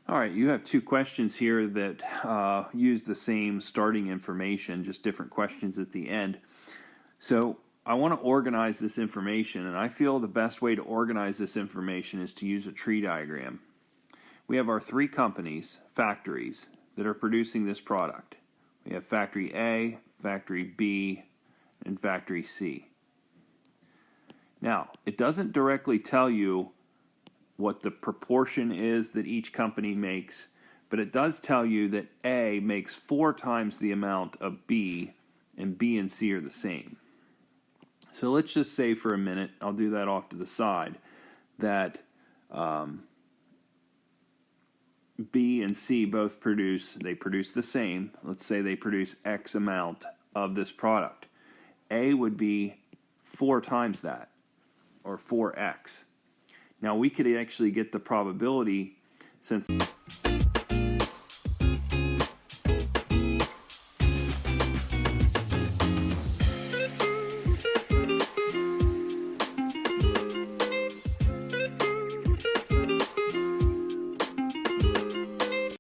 All right, you have two questions here that use the same starting information, just different questions at the end. So I want to organize this information, and I feel the best way to organize this information is to use a tree diagram. We have our three companies, factories, that are producing this product. We have Factory A, Factory B, and Factory C. Now, it doesn't directly tell you what the proportion is that each company makes, but it does tell you that A makes 4 times the amount of B, and B and C are the same. So let's just say for a minute, I'll do that off to the side, that B and C both produce the same. Let's say they produce X amount of this product. A would be 4 times that, or 4X. Now we could actually get the probability, since